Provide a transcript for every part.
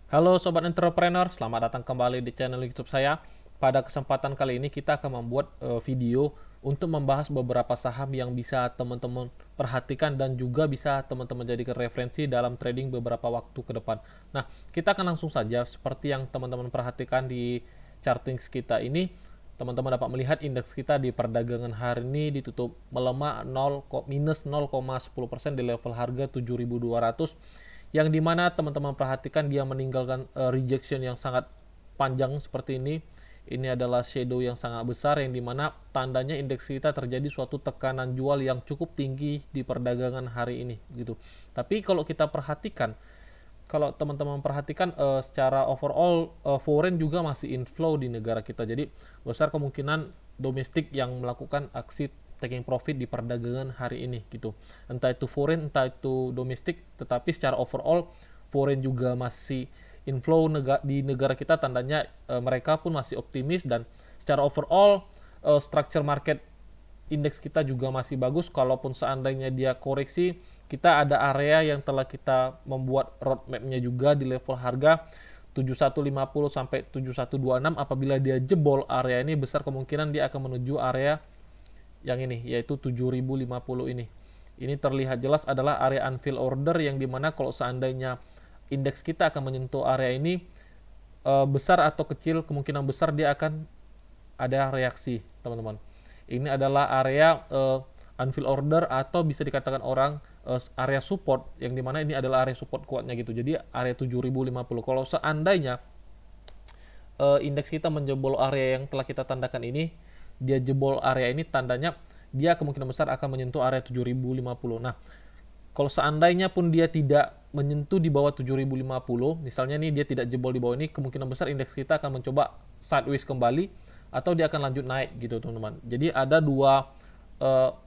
Halo Sobat Entrepreneur, selamat datang kembali di channel YouTube saya. Pada kesempatan kali ini kita akan membuat video untuk membahas beberapa saham yang bisa teman-teman perhatikan dan juga bisa teman-teman jadikan referensi dalam trading beberapa waktu ke depan. Nah, kita akan langsung saja seperti yang teman-teman perhatikan di charting kita ini. Teman-teman dapat melihat indeks kita di perdagangan hari ini ditutup melemah minus 0,10% di level harga 7.200, yang dimana teman-teman perhatikan dia meninggalkan rejection yang sangat panjang seperti ini. Ini adalah shadow yang sangat besar yang dimana tandanya indeks kita terjadi suatu tekanan jual yang cukup tinggi di perdagangan hari ini gitu. Tapi kalau kita perhatikan, kalau teman-teman perhatikan secara overall foreign juga masih inflow di negara kita. Jadi besar kemungkinan domestik yang melakukan aksi taking profit di perdagangan hari ini gitu. Entah itu foreign, entah itu domestik, tetapi secara overall foreign juga masih inflow di negara kita, tandanya mereka pun masih optimis. Dan secara overall structure market indeks kita juga masih bagus. Kalaupun seandainya dia koreksi, kita ada area yang telah kita membuat roadmap-nya juga di level harga 7150 sampai 7126. Apabila dia jebol area ini, besar kemungkinan dia akan menuju area yang ini, yaitu 7050 ini. Ini terlihat jelas adalah area unfill order, yang dimana kalau seandainya indeks kita akan menyentuh area ini, besar atau kecil kemungkinan besar dia akan ada reaksi, teman-teman. Ini adalah area unfill order, atau bisa dikatakan orang area support, yang dimana ini adalah area support kuatnya gitu. Jadi area 7050. Kalau seandainya indeks kita menjebol area yang telah kita tandakan ini, dia jebol area ini, tandanya dia kemungkinan besar akan menyentuh area 7050. Nah, kalau seandainya pun dia tidak menyentuh di bawah 7050, misalnya nih dia tidak jebol di bawah ini, kemungkinan besar indeks kita akan mencoba sideways kembali atau dia akan lanjut naik gitu, teman-teman. Jadi ada dua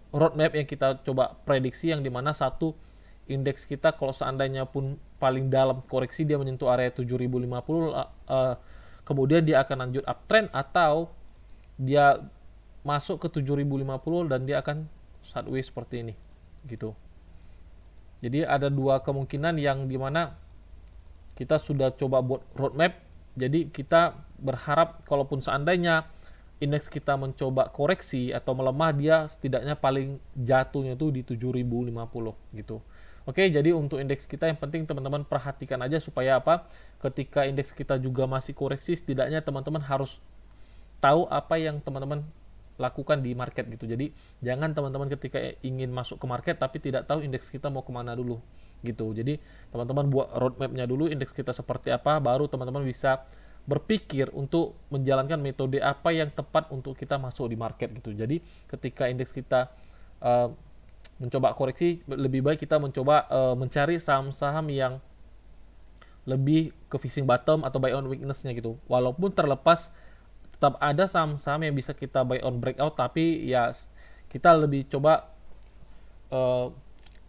roadmap yang kita coba prediksi, yang dimana satu, indeks kita kalau seandainya pun paling dalam koreksi dia menyentuh area 7050, kemudian dia akan lanjut uptrend, atau dia masuk ke 7050 dan dia akan sideways seperti ini gitu. Jadi ada dua kemungkinan yang dimana kita sudah coba buat roadmap. Jadi kita berharap kalaupun seandainya indeks kita mencoba koreksi atau melemah, dia setidaknya paling jatuhnya tuh di 7050 gitu. Oke, jadi untuk indeks kita yang penting teman-teman perhatikan aja supaya apa? Ketika indeks kita juga masih koreksi, setidaknya teman-teman harus tahu apa yang teman-teman lakukan di market gitu. Jadi jangan teman-teman ketika ingin masuk ke market tapi tidak tahu indeks kita mau kemana dulu gitu. Jadi teman-teman buat roadmapnya dulu, indeks kita seperti apa, baru teman-teman bisa berpikir untuk menjalankan metode apa yang tepat untuk kita masuk di market gitu. Jadi ketika indeks kita uh, mencoba koreksi, lebih baik kita mencoba mencari saham-saham yang lebih ke fishing bottom atau buy on weakness-nya gitu. Walaupun terlepas, tetap ada saham-saham yang bisa kita buy on breakout, tapi ya kita lebih coba uh,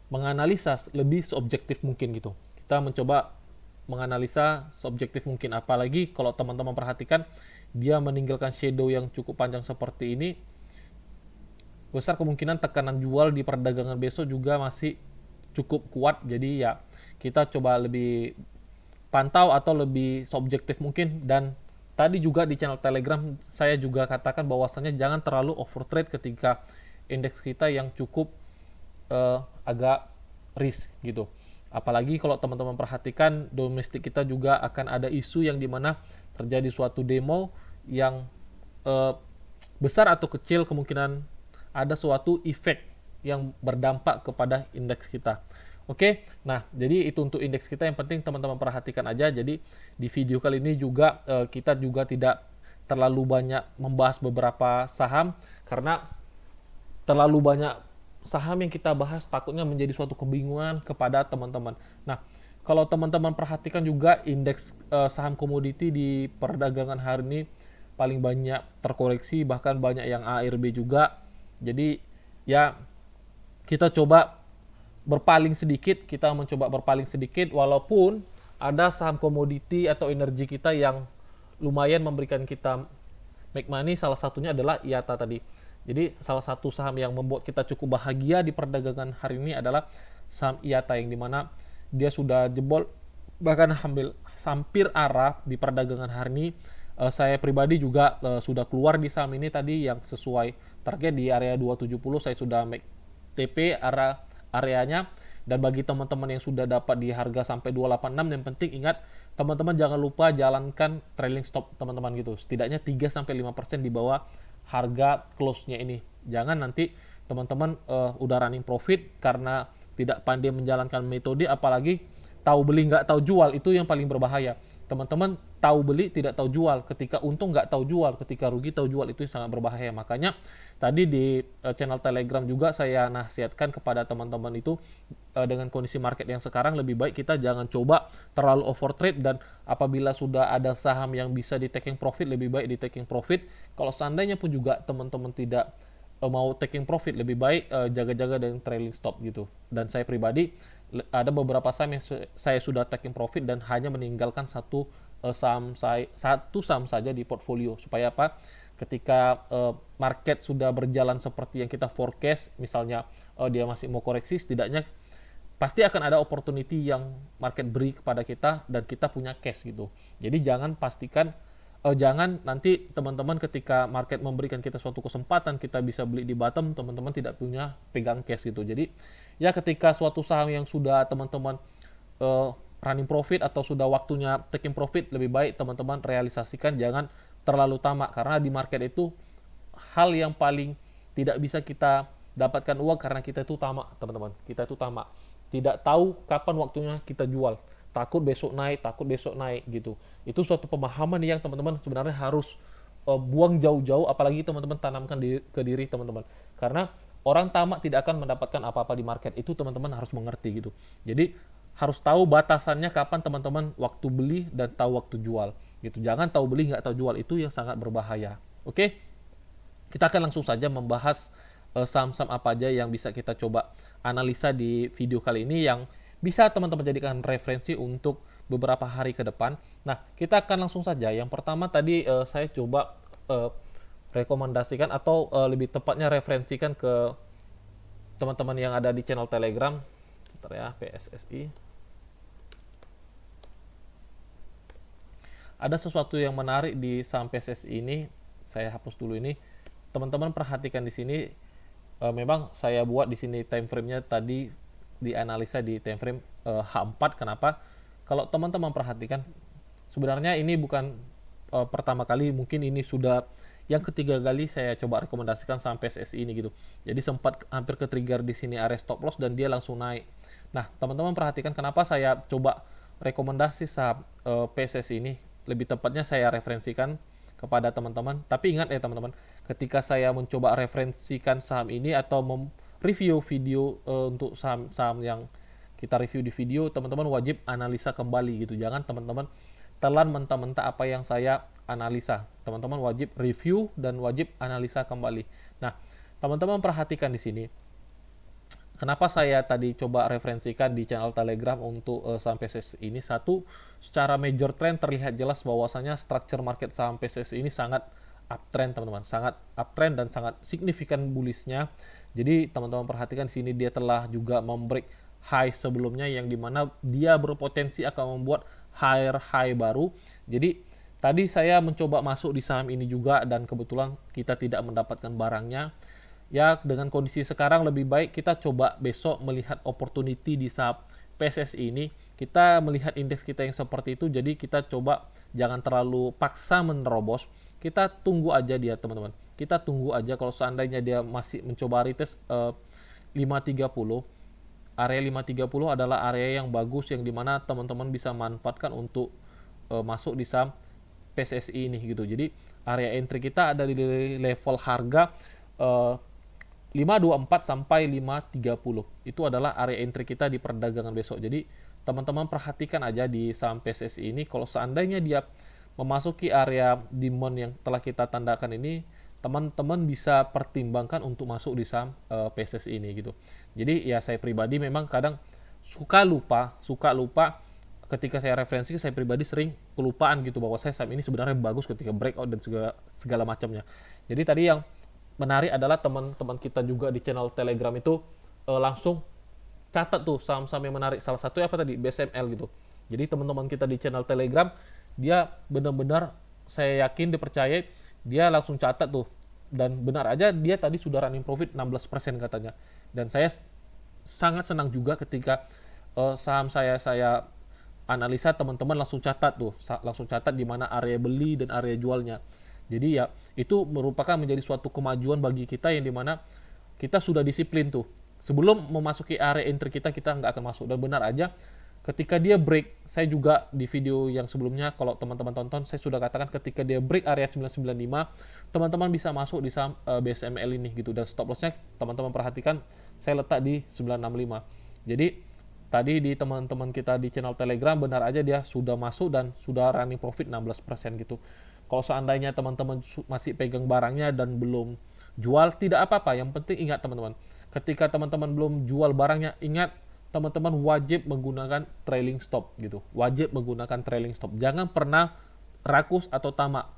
menganalisa lebih seobjektif mungkin gitu. Kita mencoba menganalisa seobjektif mungkin, apalagi kalau teman-teman perhatikan dia meninggalkan shadow yang cukup panjang seperti ini, besar kemungkinan tekanan jual di perdagangan besok juga masih cukup kuat. Jadi ya kita coba lebih pantau atau lebih subjektif mungkin. Dan tadi juga di channel Telegram saya juga katakan bahwasannya jangan terlalu overtrade ketika indeks kita yang cukup agak risk gitu. Apalagi kalau teman-teman perhatikan domestik kita juga akan ada isu yang dimana terjadi suatu demo yang eh, besar atau kecil kemungkinan ada suatu efek yang berdampak kepada indeks kita. Oke, nah jadi itu untuk indeks kita, yang penting teman-teman perhatikan aja. Jadi di video kali ini juga kita juga tidak terlalu banyak membahas beberapa saham, karena terlalu banyak saham yang kita bahas takutnya menjadi suatu kebingungan kepada teman-teman. Nah, kalau teman-teman perhatikan juga indeks saham komoditi di perdagangan hari ini paling banyak terkoreksi, bahkan banyak yang ARB juga. Jadi ya kita coba berpaling sedikit, kita mencoba berpaling sedikit, walaupun ada saham komoditi atau energi kita yang lumayan memberikan kita make money. Salah satunya adalah IATA tadi. Jadi salah satu saham yang membuat kita cukup bahagia di perdagangan hari ini adalah saham IATA, yang dimana dia sudah jebol bahkan hampir hampir arah di perdagangan hari ini. Saya pribadi juga sudah keluar di saham ini tadi yang sesuai target di area 270. Saya sudah make TP areanya. Dan bagi teman-teman yang sudah dapat di harga sampai 286, yang penting ingat teman-teman jangan lupa jalankan trailing stop teman-teman gitu. Setidaknya 3-5% di bawah harga close-nya ini. Jangan nanti teman-teman udah running profit karena tidak pandai menjalankan metode, apalagi tahu beli nggak tahu jual, itu yang paling berbahaya. Teman-teman tahu beli tidak tahu jual, ketika untung nggak tahu jual, ketika rugi tahu jual, itu sangat berbahaya. Makanya tadi di channel Telegram juga saya nasihatkan kepada teman-teman itu, dengan kondisi market yang sekarang lebih baik kita jangan coba terlalu overtrade, dan apabila sudah ada saham yang bisa di taking profit, lebih baik di taking profit. Kalau seandainya pun juga teman-teman tidak mau taking profit, lebih baik jaga-jaga dengan trailing stop gitu. Dan saya pribadi ada beberapa saham yang saya sudah taking profit dan hanya meninggalkan satu saham saja di portfolio. Supaya apa? Ketika market sudah berjalan seperti yang kita forecast, misalnya dia masih mau koreksi, setidaknya pasti akan ada opportunity yang market beri kepada kita dan kita punya cash gitu. Jadi jangan nanti teman-teman ketika market memberikan kita suatu kesempatan kita bisa beli di bottom, teman-teman tidak punya pegang cash gitu. Jadi ya ketika suatu saham yang sudah teman-teman running profit atau sudah waktunya taking profit, lebih baik teman-teman realisasikan, jangan terlalu tamak, karena di market itu hal yang paling tidak bisa kita dapatkan uang karena kita itu tamak, teman-teman. Kita itu tamak, tidak tahu kapan waktunya kita jual, takut besok naik gitu. Itu suatu pemahaman yang teman-teman sebenarnya harus buang jauh-jauh, apalagi teman-teman tanamkan ke diri teman-teman, karena orang tamak tidak akan mendapatkan apa-apa di market itu. Teman-teman harus mengerti gitu. Jadi harus tahu batasannya kapan teman-teman waktu beli dan tahu waktu jual gitu. Jangan tahu beli nggak tahu jual, itu yang sangat berbahaya. Oke, kita akan langsung saja membahas saham-saham apa aja yang bisa kita coba analisa di video kali ini, yang bisa teman-teman jadikan referensi untuk beberapa hari ke depan. Nah, kita akan langsung saja. Yang pertama tadi saya coba rekomendasikan atau lebih tepatnya referensikan ke teman-teman yang ada di channel Telegram. Sebentar ya, PSSI. Ada sesuatu yang menarik di saham PSSI ini. Saya hapus dulu ini. Teman-teman perhatikan di sini. Memang saya buat di sini time frame-nya tadi dianalisa di time frame H4. Kenapa? Kalau teman-teman perhatikan, sebenarnya ini bukan pertama kali, mungkin ini sudah yang ketiga kali saya coba rekomendasikan saham PSSI ini gitu. Jadi sempat hampir ke trigger di sini area stop loss dan dia langsung naik. Nah, teman-teman perhatikan kenapa saya coba rekomendasi saham PSSI ini, lebih tepatnya saya referensikan kepada teman-teman. Tapi ingat ya teman-teman, ketika saya mencoba referensikan saham ini atau review video untuk saham-saham yang kita review di video, teman-teman wajib analisa kembali gitu. Jangan teman-teman telan mentah-mentah apa yang saya analisa. Teman-teman wajib review dan wajib analisa kembali. Nah, teman-teman perhatikan di sini. Kenapa saya tadi coba referensikan di channel Telegram untuk saham PSSI ini? Satu, secara major trend terlihat jelas bahwasanya structure market saham PSSI ini sangat uptrend, teman-teman. Sangat uptrend dan sangat signifikan bullishnya. Jadi teman-teman perhatikan di sini dia telah juga membreak high sebelumnya, yang dimana dia berpotensi akan membuat higher high baru. Jadi tadi saya mencoba masuk di saham ini juga dan kebetulan kita tidak mendapatkan barangnya. Ya, dengan kondisi sekarang lebih baik kita coba besok melihat opportunity di saham PSSI ini. Kita melihat indeks kita yang seperti itu, jadi kita coba jangan terlalu paksa menerobos. Kita tunggu aja dia, teman-teman. Kita tunggu aja kalau seandainya dia masih mencoba retest 530. Area 530 adalah area yang bagus, yang dimana teman-teman bisa manfaatkan untuk masuk di saham PSSI ini gitu. Jadi area entry kita ada di level harga 524 sampai 530. Itu adalah area entry kita di perdagangan besok. Jadi teman-teman perhatikan aja di saham PSSI ini, kalau seandainya dia memasuki area demand yang telah kita tandakan ini, teman-teman bisa pertimbangkan untuk masuk di saham PSSI ini gitu. Jadi ya saya pribadi memang kadang suka lupa ketika saya referensi, saya pribadi sering kelupaan gitu bahwa saya saham ini sebenarnya bagus ketika breakout dan segala macamnya. Jadi tadi yang menarik adalah teman-teman kita juga di channel Telegram itu langsung catat tuh saham-saham yang menarik. Salah satunya apa tadi? BSML gitu. Jadi teman-teman kita di channel Telegram, dia benar-benar saya yakin dipercaya, dia langsung catat tuh. Dan benar aja dia tadi sudah running profit 16% katanya. Dan saya sangat senang juga ketika saham saya analisa, teman-teman langsung catat tuh, langsung catat di mana area beli dan area jualnya. Jadi ya itu merupakan menjadi suatu kemajuan bagi kita yang dimana kita sudah disiplin tuh. Sebelum memasuki area entry kita nggak akan masuk. Dan benar aja ketika dia break, saya juga di video yang sebelumnya kalau teman-teman tonton, saya sudah katakan ketika dia break area 995, teman-teman bisa masuk di saham BSML ini gitu. Dan stop lossnya teman-teman perhatikan saya letak di 965. Jadi tadi di teman-teman kita di channel Telegram, benar aja dia sudah masuk dan sudah running profit 16% gitu. Kalau seandainya teman-teman masih pegang barangnya dan belum jual, tidak apa-apa. Yang penting ingat teman-teman, ketika teman-teman belum jual barangnya, ingat teman-teman wajib menggunakan trailing stop gitu. Wajib menggunakan trailing stop. Jangan pernah rakus atau tamak.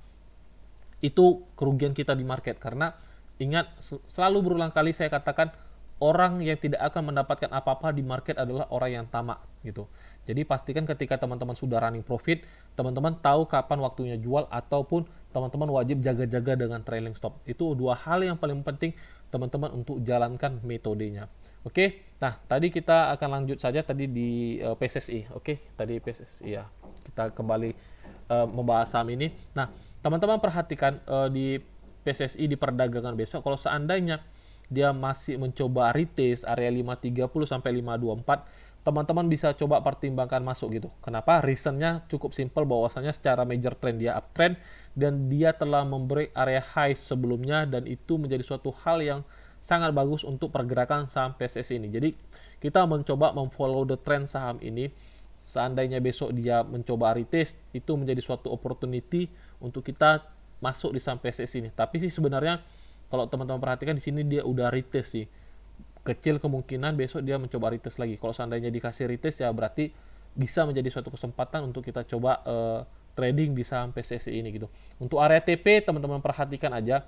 Itu kerugian kita di market, karena ingat, selalu berulang kali saya katakan, orang yang tidak akan mendapatkan apa-apa di market adalah orang yang tamak gitu. Jadi pastikan ketika teman-teman sudah running profit, teman-teman tahu kapan waktunya jual, ataupun teman-teman wajib jaga-jaga dengan trailing stop. Itu dua hal yang paling penting teman-teman untuk jalankan metodenya. Oke, nah tadi kita akan lanjut saja tadi di PSSI. Oke, tadi PSSI ya. Kita kembali membahas saham ini. Nah, teman-teman perhatikan di PSSI di perdagangan besok, kalau seandainya dia masih mencoba retest area 530 sampai 524, teman-teman bisa coba pertimbangkan masuk gitu. Kenapa? Reasonnya cukup simple, bahwasanya secara major trend dia uptrend dan dia telah membreak area high sebelumnya, dan itu menjadi suatu hal yang sangat bagus untuk pergerakan saham PSSI ini. Jadi kita mencoba memfollow the trend saham ini. Seandainya besok dia mencoba retest, itu menjadi suatu opportunity untuk kita masuk di saham PSSI ini. Tapi sih sebenarnya kalau teman-teman perhatikan di sini dia udah retest sih. Kecil kemungkinan besok dia mencoba retest lagi. Kalau seandainya dikasih retest, ya berarti bisa menjadi suatu kesempatan untuk kita coba trading di saham PSSI ini gitu. Untuk area TP, teman-teman perhatikan aja.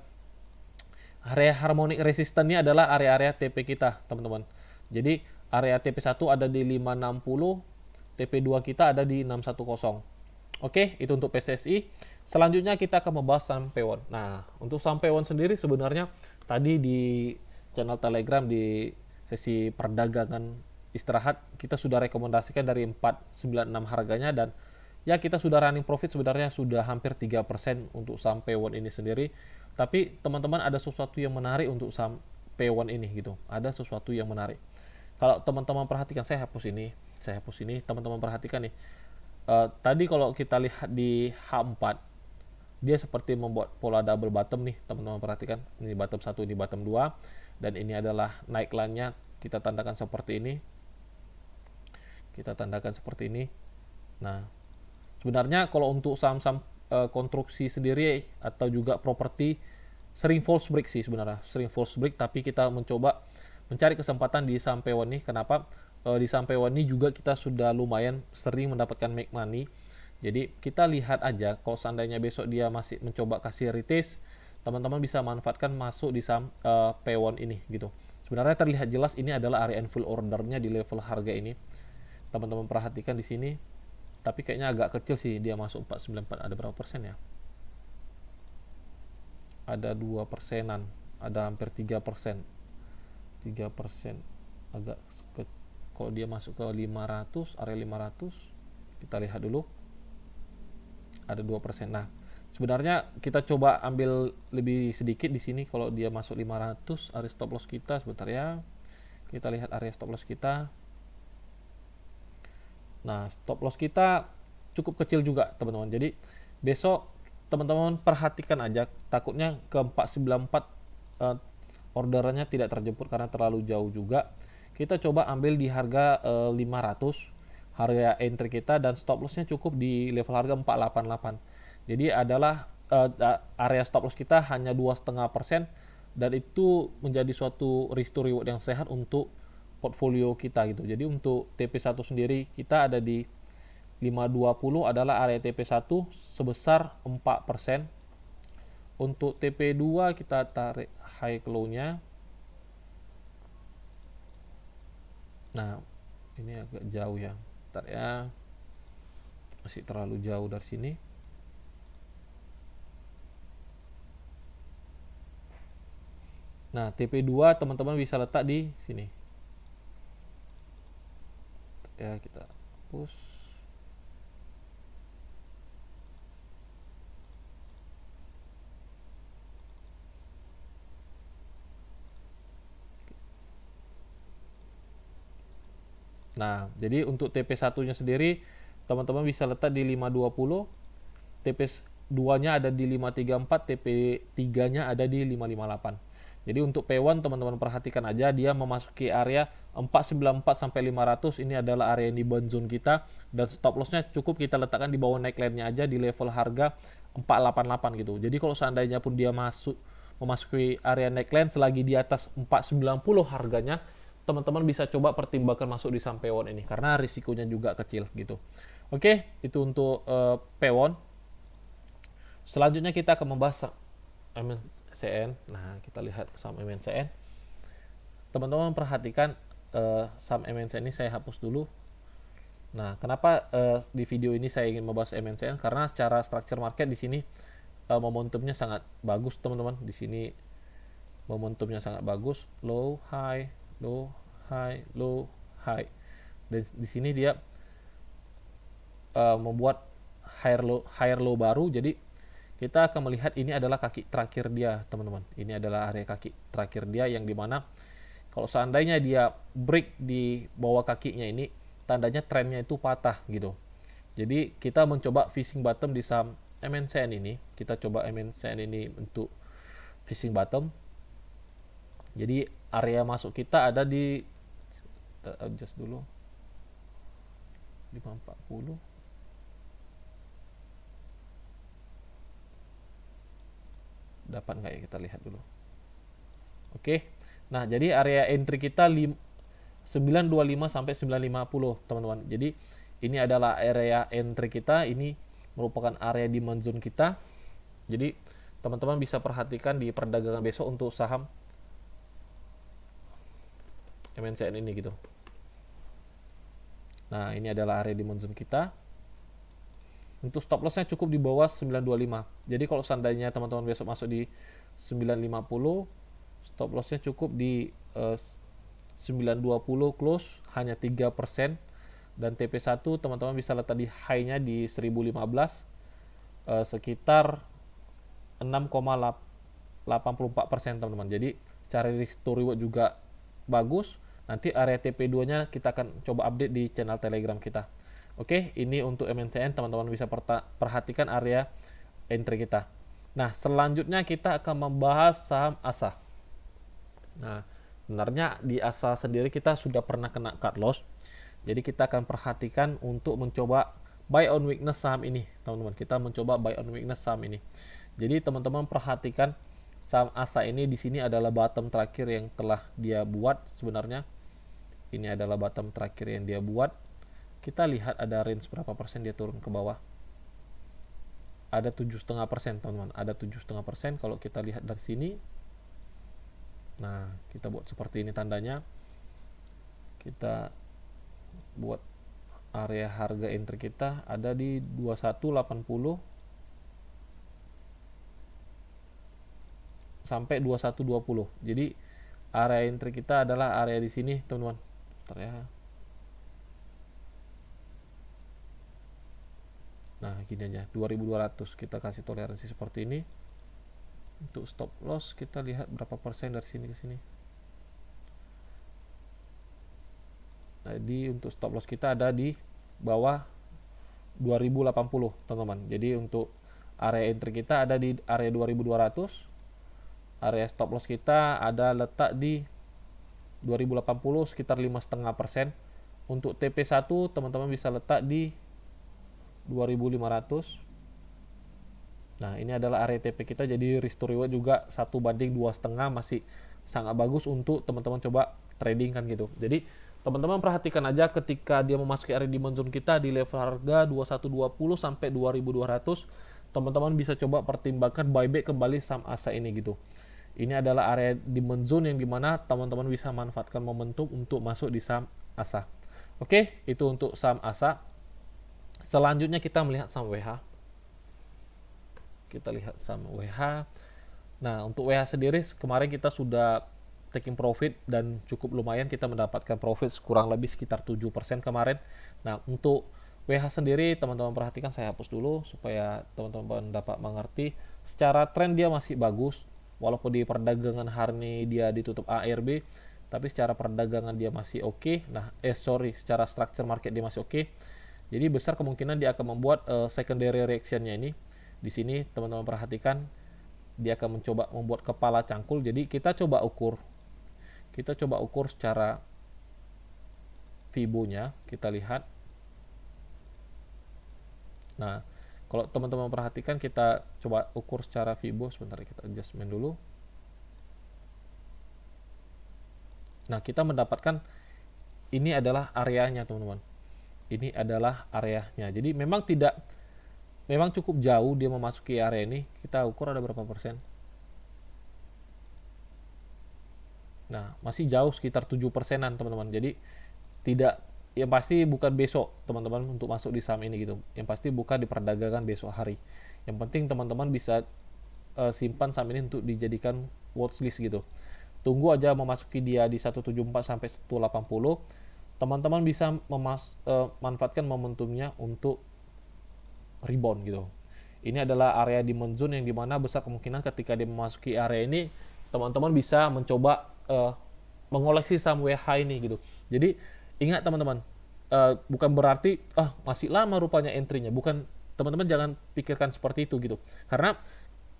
Area harmonic resistance-nya adalah area-area TP kita, teman-teman. Jadi area TP1 ada di 560, TP2 kita ada di 610. Oke, itu untuk PSSI. Selanjutnya kita akan membahas saham Pewon. Nah, untuk saham Pewon sendiri sebenarnya tadi di channel Telegram di sesi perdagangan istirahat kita sudah rekomendasikan dari 496 harganya, dan ya kita sudah running profit sebenarnya sudah hampir 3% untuk saham Pewon ini sendiri. Tapi teman-teman ada sesuatu yang menarik untuk saham Pewon ini gitu. Ada sesuatu yang menarik. Kalau teman-teman perhatikan, saya hapus ini, teman-teman perhatikan nih. Tadi kalau kita lihat di H4, dia seperti membuat pola double bottom nih, teman-teman perhatikan. Ini bottom 1, ini bottom 2, dan ini adalah naik line-nya. Kita tandakan seperti ini. Nah, sebenarnya kalau untuk saham-saham konstruksi sendiri atau juga properti, sering false break sih sebenarnya, tapi kita mencoba mencari kesempatan di saham Pewon nih. Kenapa? Di saham Pewon ini juga kita sudah lumayan sering mendapatkan make money. Jadi kita lihat aja, kalau seandainya besok dia masih mencoba kasih retest, teman-teman bisa manfaatkan masuk di saham Pewon ini gitu. Sebenarnya terlihat jelas ini adalah area full ordernya di level harga ini. Teman-teman perhatikan di sini, tapi kayaknya agak kecil sih dia masuk 494. Ada berapa persen ya? Ada 2%-an, ada hampir 3%. Agak kalau dia masuk ke 500, area 500, kita lihat dulu. Ada 2%. Nah, sebenarnya kita coba ambil lebih sedikit di sini. Kalau dia masuk 500, area stop loss kita sebentar ya. Kita lihat area stop loss kita. Nah, stop loss kita cukup kecil juga, teman-teman. Jadi, besok teman-teman perhatikan aja, takutnya ke 494 orderannya tidak terjemput karena terlalu jauh juga. Kita coba ambil di harga 500, harga entry kita, dan stop lossnya cukup di level harga 488. Jadi adalah area stop loss kita hanya 2,5%, dan itu menjadi suatu risk to reward yang sehat untuk portfolio kita gitu. Jadi untuk TP1 sendiri kita ada di 520 adalah area TP1 sebesar 4%. Untuk TP2 kita tarik high low-nya. Nah, ini agak jauh ya. Bentar ya. masih terlalu jauh dari sini. Nah, TP2 teman-teman bisa letak di sini. Ya, kita hapus. Nah, jadi untuk TP1-nya sendiri teman-teman bisa letak di 520, TP2-nya ada di 534, TP3-nya ada di 558. Jadi untuk P1 teman-teman perhatikan aja, dia memasuki area 494 sampai 500, ini adalah area yang di bond zone kita, dan stop loss-nya cukup kita letakkan di bawah neckline-nya aja di level harga 488 gitu. Jadi kalau seandainya pun dia memasuki area neckline selagi di atas 490 harganya, teman-teman bisa coba pertimbangkan masuk di saham P1 ini karena risikonya juga kecil gitu. Oke, itu untuk P1. Selanjutnya kita akan membahas MNCN. Nah, kita lihat saham MNCN. Teman-teman perhatikan saham MNCN ini saya hapus dulu. Nah, kenapa di video ini saya ingin membahas MNCN? Karena secara structure market di sini momentumnya sangat bagus, teman-teman. Di sini momentumnya sangat bagus, low, high, low, high, low, high. Dan di sini dia membuat higher low baru. Jadi kita akan melihat ini adalah kaki terakhir dia, teman-teman. Ini adalah area kaki terakhir dia yang dimana kalau seandainya dia break di bawah kakinya ini, tandanya trennya itu patah gitu. Jadi kita mencoba fishing bottom di saham MNCN ini. Kita coba MNCN ini untuk fishing bottom. Jadi area masuk kita ada di, kita adjust dulu, 540. Dapat nggak ya, kita lihat dulu. Oke, nah jadi area entry kita 925 sampai 950, teman-teman. Jadi ini adalah area entry kita, ini merupakan area demand zone kita. Jadi teman-teman bisa perhatikan di perdagangan besok untuk saham MNCN ini gitu. Nah, ini adalah area demand zone kita. Untuk stop lossnya cukup di bawah 925. Jadi kalau seandainya teman-teman besok masuk di 950, stop lossnya cukup di 920 close, hanya 3%. Dan TP1 teman-teman bisa letak di high-nya di 1015, sekitar 6,84%, teman-teman. Jadi secara risk to reward juga bagus. Nanti area TP2-nya kita akan coba update di channel Telegram kita. Oke, ini untuk MNCN, teman-teman bisa perhatikan area entry kita. Nah, selanjutnya kita akan membahas saham ASA. Nah, sebenarnya di ASA sendiri kita sudah pernah kena cut loss. Jadi kita akan perhatikan untuk mencoba buy on weakness saham ini, teman-teman. Kita mencoba buy on weakness saham ini. Jadi teman-teman perhatikan saham ASA ini, di sini adalah bottom terakhir yang telah dia buat sebenarnya. Ini adalah bottom terakhir yang dia buat. Kita lihat ada range berapa persen dia turun ke bawah. Ada 7,5%, teman-teman. Ada 7,5% kalau kita lihat dari sini. Nah, kita buat seperti ini tandanya. Kita buat area harga entry kita ada di 2180 sampai 2120. Jadi area entry kita adalah area di sini, teman-teman. Bentar ya. Nah, gini aja, 2200 kita kasih toleransi seperti ini. Untuk stop loss kita lihat berapa persen dari sini ke sini. Jadi untuk stop loss kita ada di bawah 2080, teman-teman. Jadi untuk area entry kita ada di area 2200. Area stop loss kita ada letak di 2080, sekitar 5,5%. Untuk TP1 teman-teman bisa letak di 2500. Nah, ini adalah area TP kita, jadi risk to reward juga 1:2,5, masih sangat bagus untuk teman-teman coba trading kan gitu. Jadi teman-teman perhatikan aja ketika dia memasuki area demand zone kita di level harga 2120 sampai 2200, teman-teman bisa coba pertimbangkan buyback kembali saham ASA ini gitu. Ini adalah area demand zone yang dimana teman-teman bisa manfaatkan momentum untuk masuk di saham ASA. Oke, itu untuk saham ASA. Selanjutnya kita melihat saham WH. Kita lihat saham WH. Nah, untuk WH sendiri kemarin kita sudah taking profit dan cukup lumayan, kita mendapatkan profit kurang lebih sekitar 7% kemarin. Nah, untuk WH sendiri teman-teman perhatikan, saya hapus dulu supaya teman-teman dapat mengerti. Secara tren dia masih bagus, walaupun di perdagangan hari ini dia ditutup ARB, tapi secara perdagangan dia masih oke. Nah, secara structure market dia masih oke. Jadi besar kemungkinan dia akan membuat secondary reaction-nya ini. Di sini teman-teman perhatikan, dia akan mencoba membuat kepala cangkul. Jadi kita coba ukur secara Fibo-nya, kita lihat. Nah, kalau teman-teman perhatikan, kita coba ukur secara Fibo. Sebentar, kita adjustment dulu. Nah, kita mendapatkan ini adalah areanya, teman-teman. Ini adalah areanya. Jadi memang cukup jauh dia memasuki area ini. Kita ukur ada berapa persen. Nah, masih jauh sekitar 7%-an, teman-teman. Jadi tidak, yang pasti bukan besok, teman-teman, untuk masuk di saham ini gitu. Yang pasti bukan diperdagangkan besok hari. Yang penting teman-teman bisa simpan saham ini untuk dijadikan watchlist gitu. Tunggu aja memasuki dia di 174 sampai 180. Teman-teman bisa manfaatkan momentumnya untuk rebound gitu. Ini adalah area demand zone yang dimana besar kemungkinan ketika dia memasuki area ini, teman-teman bisa mencoba mengoleksi saham WH ini gitu. Jadi ingat teman-teman, bukan berarti masih lama rupanya entry-nya. Bukan, teman-teman jangan pikirkan seperti itu gitu. Karena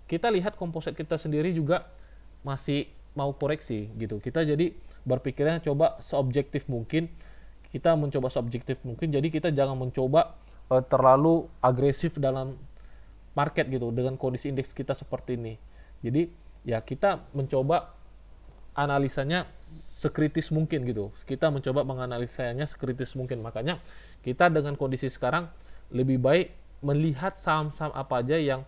kita lihat komposit kita sendiri juga masih mau koreksi gitu. Kita jadi berpikirnya coba seobjektif mungkin. Kita mencoba seobjektif mungkin. Jadi kita jangan mencoba terlalu agresif dalam market gitu dengan kondisi indeks kita seperti ini. Jadi ya kita mencoba analisanya sekritis mungkin gitu. Kita mencoba menganalisanya sekritis mungkin. Makanya kita dengan kondisi sekarang lebih baik melihat saham-saham apa aja yang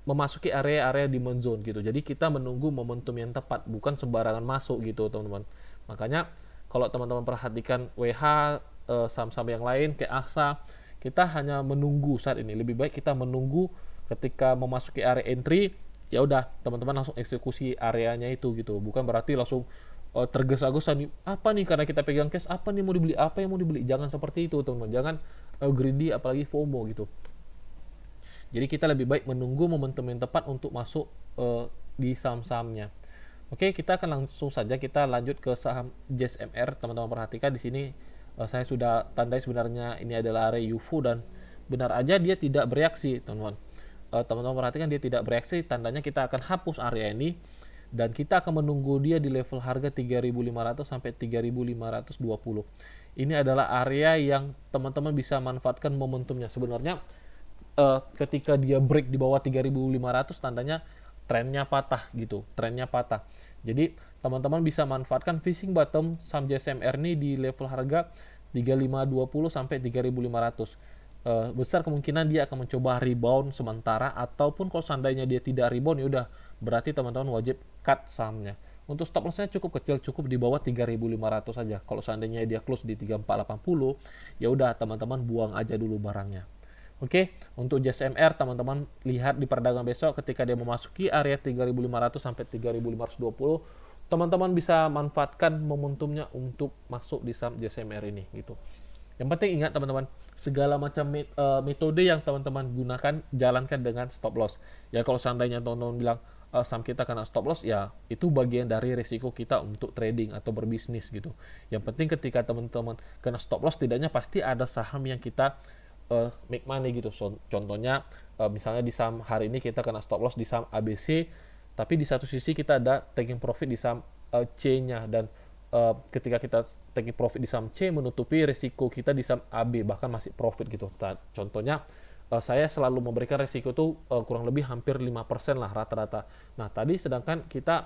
memasuki area-area demand zone gitu. Jadi kita menunggu momentum yang tepat, bukan sembarangan masuk gitu, teman-teman. Makanya kalau teman-teman perhatikan WH, saham-saham yang lain kayak AXA, kita hanya menunggu saat ini. Lebih baik kita menunggu ketika memasuki area entry, ya udah teman-teman langsung eksekusi areanya itu gitu. Bukan berarti langsung tergesa-gesa nih, apa nih karena kita pegang cash, apa nih mau dibeli, apa yang mau dibeli. Jangan seperti itu, teman-teman. Jangan greedy, apalagi FOMO gitu. Jadi kita lebih baik menunggu momentum yang tepat untuk masuk di saham-sahamnya. Oke, kita akan langsung saja kita lanjut ke saham JSMR. Teman-teman perhatikan di sini saya sudah tandai sebenarnya ini adalah area UFO dan benar aja dia tidak bereaksi, teman-teman. Teman-teman perhatikan dia tidak bereaksi, tandanya kita akan hapus area ini dan kita akan menunggu dia di level harga 3.500 sampai 3.520. Ini adalah area yang teman-teman bisa manfaatkan momentumnya. Sebenarnya ketika dia break di bawah 3.500 tandanya trennya patah gitu, trennya patah. Jadi teman-teman bisa manfaatkan fishing bottom saham JSMR ini di level harga 3.520 sampai 3.500. Besar kemungkinan dia akan mencoba rebound sementara, ataupun kalau seandainya dia tidak rebound, ya udah berarti teman-teman wajib cut sahamnya. Untuk stop lossnya cukup kecil, cukup di bawah 3.500 saja. Kalau seandainya dia close di 3.480, ya udah teman-teman buang aja dulu barangnya. Oke, untuk JSMR teman-teman lihat di perdagangan besok ketika dia memasuki area 3.500 sampai 3.520, teman-teman bisa manfaatkan momentumnya untuk masuk di saham JSMR ini gitu. Yang penting ingat teman-teman, segala macam metode yang teman-teman gunakan jalankan dengan stop loss. Ya kalau seandainya teman-teman bilang saham kita kena stop loss, ya itu bagian dari risiko kita untuk trading atau berbisnis gitu. Yang penting ketika teman-teman kena stop loss, tidaknya pasti ada saham yang kita make money gitu. Contohnya misalnya di saham hari ini kita kena stop loss di saham ABC, tapi di satu sisi kita ada taking profit di saham C-nya, dan ketika kita taking profit di saham C menutupi risiko kita di saham AB, bahkan masih profit gitu. Contohnya saya selalu memberikan risiko itu kurang lebih hampir 5% lah rata-rata. Nah tadi sedangkan kita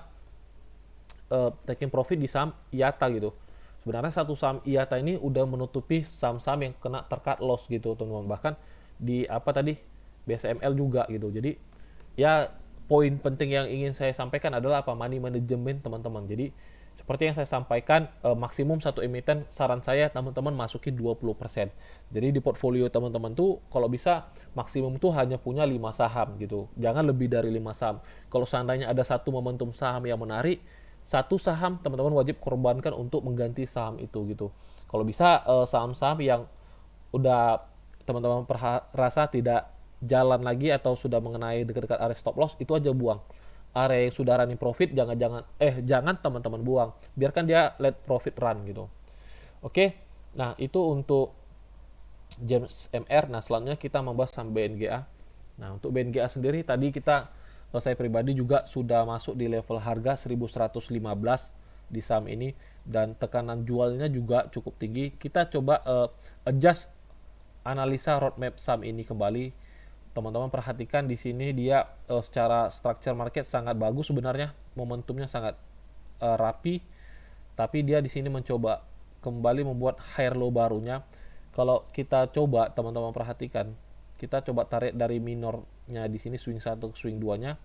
taking profit di saham IATA gitu. Sebenarnya satu saham IATA ini udah menutupi saham-saham yang kena tercut loss gitu, teman-teman. Bahkan di BSML juga gitu. Jadi ya poin penting yang ingin saya sampaikan adalah money management, teman-teman. Jadi Seperti yang saya sampaikan, maksimum satu emiten saran saya teman-teman masukin 20%. Jadi di portfolio teman-teman tuh kalau bisa maksimum tuh hanya punya 5 saham gitu. Jangan lebih dari 5 saham. Kalau seandainya ada satu momentum saham yang menarik, satu saham teman-teman wajib korbankan untuk mengganti saham itu gitu. Kalau bisa saham-saham yang udah teman-teman rasa tidak jalan lagi atau sudah mengenai dekat-dekat area stop loss, itu aja buang. Area yang sudah running profit jangan teman-teman buang, biarkan dia let profit run gitu. Oke, nah itu untuk James MR. Nah selanjutnya kita membahas saham BNGA. Nah untuk BNGA sendiri tadi saya pribadi juga sudah masuk di level harga 1115 di saham ini, dan tekanan jualnya juga cukup tinggi. Kita coba adjust analisa roadmap saham ini kembali. Teman-teman perhatikan di sini dia secara structure market sangat bagus sebenarnya, momentumnya sangat rapi, tapi dia di sini mencoba kembali membuat higher low barunya. Kalau kita coba teman-teman perhatikan, kita coba tarik dari minornya di sini swing 1 ke swing 2-nya,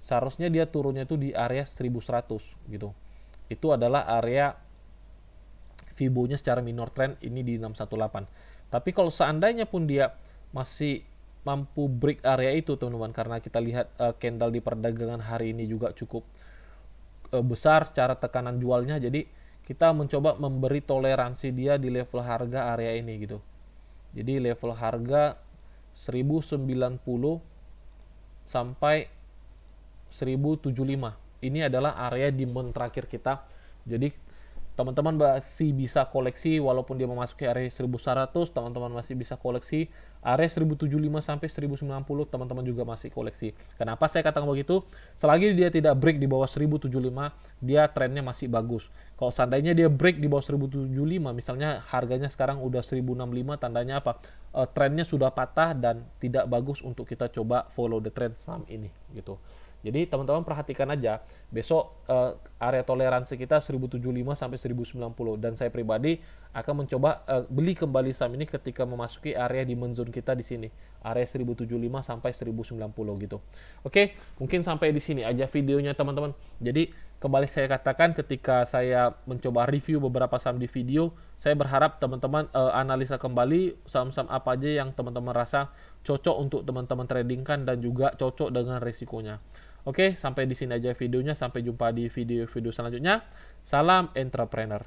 seharusnya dia turunnya itu di area 1100 gitu. Itu adalah area Fibo-nya secara minor trend ini di 618. Tapi kalau seandainya pun dia masih mampu break area itu teman-teman, karena kita lihat candle di perdagangan hari ini juga cukup besar secara tekanan jualnya, jadi kita mencoba memberi toleransi dia di level harga area ini gitu. Jadi level harga 1090 sampai 1075 ini adalah area demand terakhir kita. Jadi teman-teman masih bisa koleksi walaupun dia memasuki area 1100, teman-teman masih bisa koleksi area 1075 sampai 1090, teman-teman juga masih koleksi. Kenapa saya katakan begitu? Selagi dia tidak break di bawah 1075, dia trennya masih bagus. Kalau seandainya dia break di bawah 1075, misalnya harganya sekarang udah 1065, tandanya apa? Trennya sudah patah dan tidak bagus untuk kita coba follow the trend saham ini gitu. Jadi teman-teman perhatikan aja, besok area toleransi kita 1075 sampai 1090, dan saya pribadi akan mencoba beli kembali saham ini ketika memasuki area demand zone kita di sini, area 1075 sampai 1090 gitu. Oke, mungkin sampai di sini aja videonya teman-teman. Jadi kembali saya katakan, ketika saya mencoba review beberapa saham di video, saya berharap teman-teman analisa kembali saham-saham apa aja yang teman-teman rasa cocok untuk teman-teman tradingkan dan juga cocok dengan risikonya. Oke, sampai di sini aja videonya. Sampai jumpa di video-video selanjutnya. Salam entrepreneur.